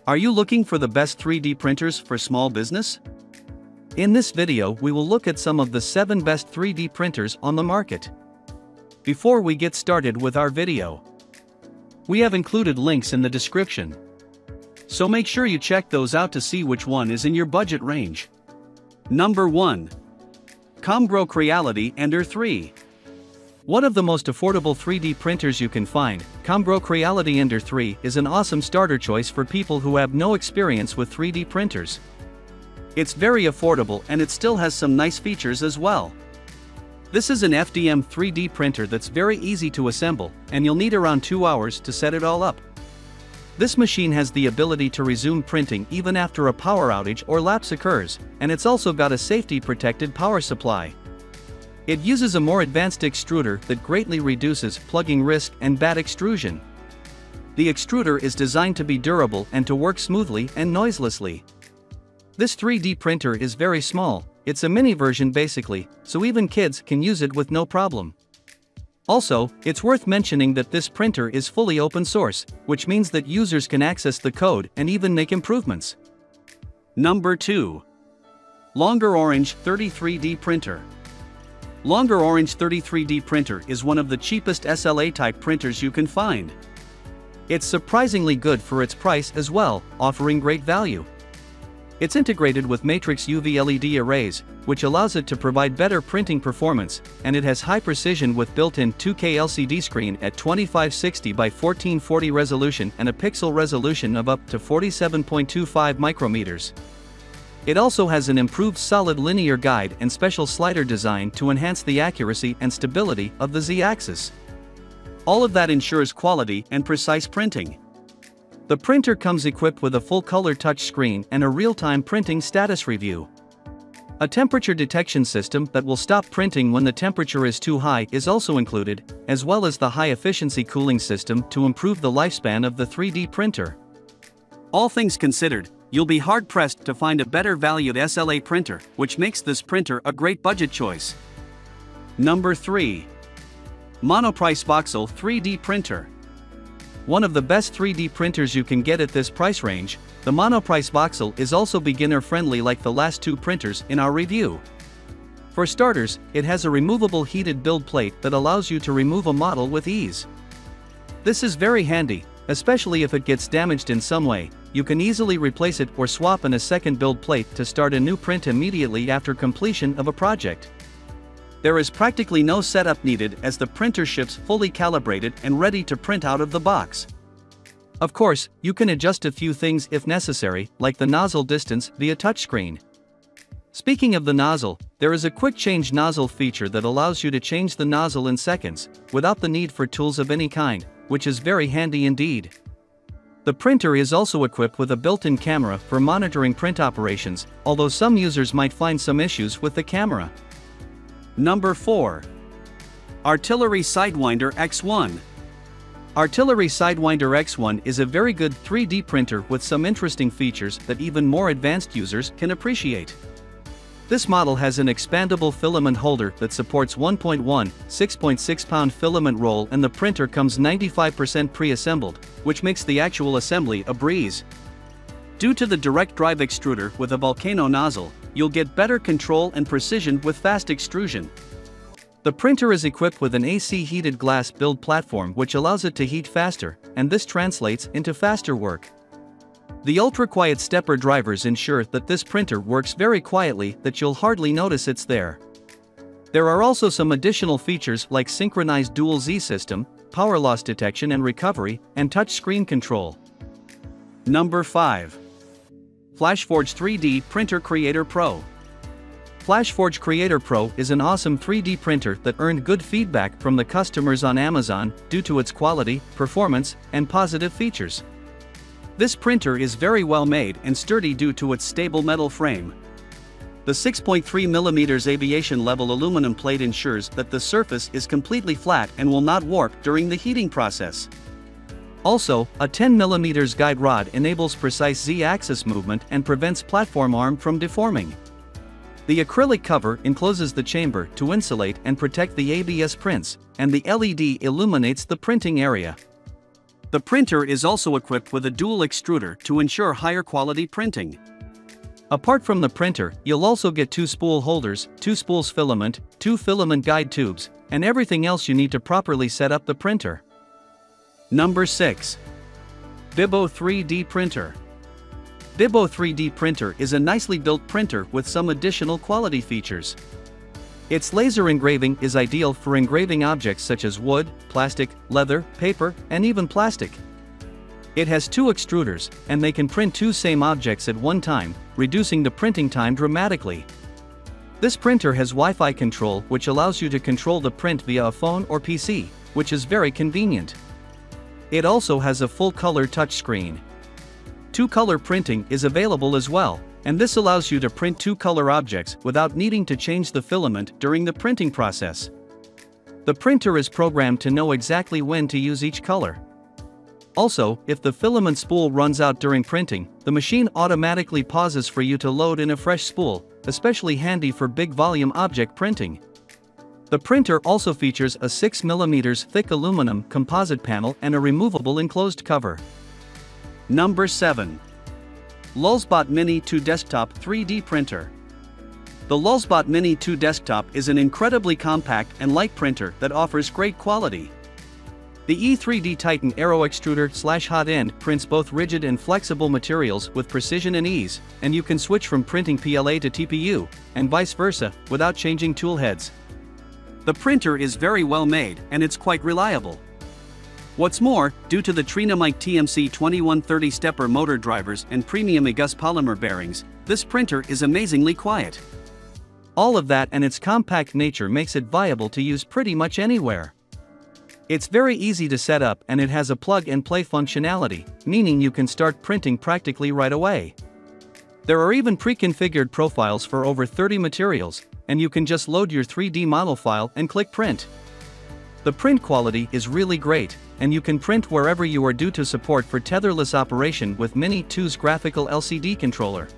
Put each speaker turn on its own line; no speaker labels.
Are you looking for the best 3D printers for small business? In this video we will look at some of the 7 best 3D printers on the market. Before we get started with our video, we have included links in the description, so make sure you check those out to see which one is in your budget range. Number 1. Comgrow Creality Ender 3. One of the most affordable 3D printers you can find, Comgrow Creality Ender 3 is an awesome starter choice for people who have no experience with 3D printers. It's very affordable and it still has some nice features as well. This is an FDM 3D printer that's very easy to assemble, and you'll need around 2 hours to set it all up. This machine has the ability to resume printing even after a power outage or lapse occurs, and it's also got a safety-protected power supply. It uses a more advanced extruder that greatly reduces plugging risk and bad extrusion. The extruder is designed to be durable and to work smoothly and noiselessly. This 3D printer is very small, it's a mini version basically, so even kids can use it with no problem. Also, it's worth mentioning that this printer is fully open source, which means that users can access the code and even make improvements. Number 2. Longer Orange 33D Printer. Longer Orange 33D printer is one of the cheapest SLA-type printers you can find. It's surprisingly good for its price as well, offering great value. It's integrated with matrix UV LED arrays, which allows it to provide better printing performance, and it has high precision with built-in 2K LCD screen at 2560 by 1440 resolution and a pixel resolution of up to 47.25 micrometers. It also has an improved solid linear guide and special slider design to enhance the accuracy and stability of the Z-axis. All of that ensures quality and precise printing. The printer comes equipped with a full-color touchscreen and a real-time printing status review. A temperature detection system that will stop printing when the temperature is too high is also included, as well as the high-efficiency cooling system to improve the lifespan of the 3D printer. All things considered, you'll be hard-pressed to find a better valued SLA printer, which makes this printer a great budget choice. Number 3. Monoprice Voxel 3D Printer. One of the best 3D printers you can get at this price range, the Monoprice Voxel is also beginner-friendly like the last 2 printers in our review. For starters, it has a removable heated build plate that allows you to remove a model with ease. This is very handy, especially if it gets damaged in some way. You can easily replace it or swap in a second build plate to start a new print immediately after completion of a project. There is practically no setup needed as the printer ships fully calibrated and ready to print out of the box. Of course, you can adjust a few things if necessary, like the nozzle distance via touchscreen. Speaking of the nozzle, there is a quick change nozzle feature that allows you to change the nozzle in seconds, without the need for tools of any kind, which is very handy indeed. The printer is also equipped with a built-in camera for monitoring print operations, although some users might find some issues with the camera. Number 4. Artillery Sidewinder X1. Artillery Sidewinder X1 is a very good 3D printer with some interesting features that even more advanced users can appreciate. This model has an expandable filament holder that supports 1.1, 6.6 pound filament roll, and the printer comes 95% pre-assembled, which makes the actual assembly a breeze. Due to the direct drive extruder with a volcano nozzle, you'll get better control and precision with fast extrusion. The printer is equipped with an AC heated glass build platform which allows it to heat faster, and this translates into faster work. The ultra-quiet stepper drivers ensure that this printer works very quietly that you'll hardly notice it's there. There are also some additional features like synchronized dual Z system, power loss detection and recovery, and touch screen control. Number 5. FlashForge 3D Printer Creator Pro. FlashForge Creator Pro is an awesome 3D printer that earned good feedback from the customers on Amazon due to its quality, performance, and positive features. This printer is very well made and sturdy due to its stable metal frame. The 6.3mm aviation level aluminum plate ensures that the surface is completely flat and will not warp during the heating process. Also, a 10mm guide rod enables precise Z-axis movement and prevents platform arm from deforming. The acrylic cover encloses the chamber to insulate and protect the ABS prints, and the LED illuminates the printing area. The printer is also equipped with a dual extruder to ensure higher quality printing. Apart from the printer, you'll also get 2 spool holders, 2 spools filament, 2 filament guide tubes, and everything else you need to properly set up the printer. Number 6. BIBO 3D Printer. BIBO 3D Printer is a nicely built printer with some additional quality features. Its laser engraving is ideal for engraving objects such as wood, plastic, leather, paper, and even plastic. It has 2 extruders, and they can print 2 same objects at one time, reducing the printing time dramatically. This printer has Wi-Fi control, which allows you to control the print via a phone or PC, which is very convenient. It also has a full-color touchscreen. 2-color printing is available as well, and this allows you to print 2-color objects without needing to change the filament during the printing process. The printer is programmed to know exactly when to use each color. Also, if the filament spool runs out during printing, the machine automatically pauses for you to load in a fresh spool, especially handy for big volume object printing. The printer also features a 6mm thick aluminum composite panel and a removable enclosed cover. Number 7. LulzBot Mini 2 Desktop 3D Printer. The LulzBot Mini 2 Desktop is an incredibly compact and light printer that offers great quality. The E3D Titan Aero Extruder / hot end prints both rigid and flexible materials with precision and ease, and you can switch from printing PLA to TPU, and vice versa, without changing tool heads. The printer is very well made, and it's quite reliable. What's more, due to the Trinamite TMC 2130 stepper motor drivers and premium August polymer bearings, this printer is amazingly quiet. All of that and its compact nature makes it viable to use pretty much anywhere. It's very easy to set up, and it has a plug-and-play functionality, meaning you can start printing practically right away. There are even pre-configured profiles for over 30 materials, and you can just load your 3D model file and click print. The print quality is really great, and you can print wherever you are due to support for tetherless operation with Mini 2's graphical LCD controller.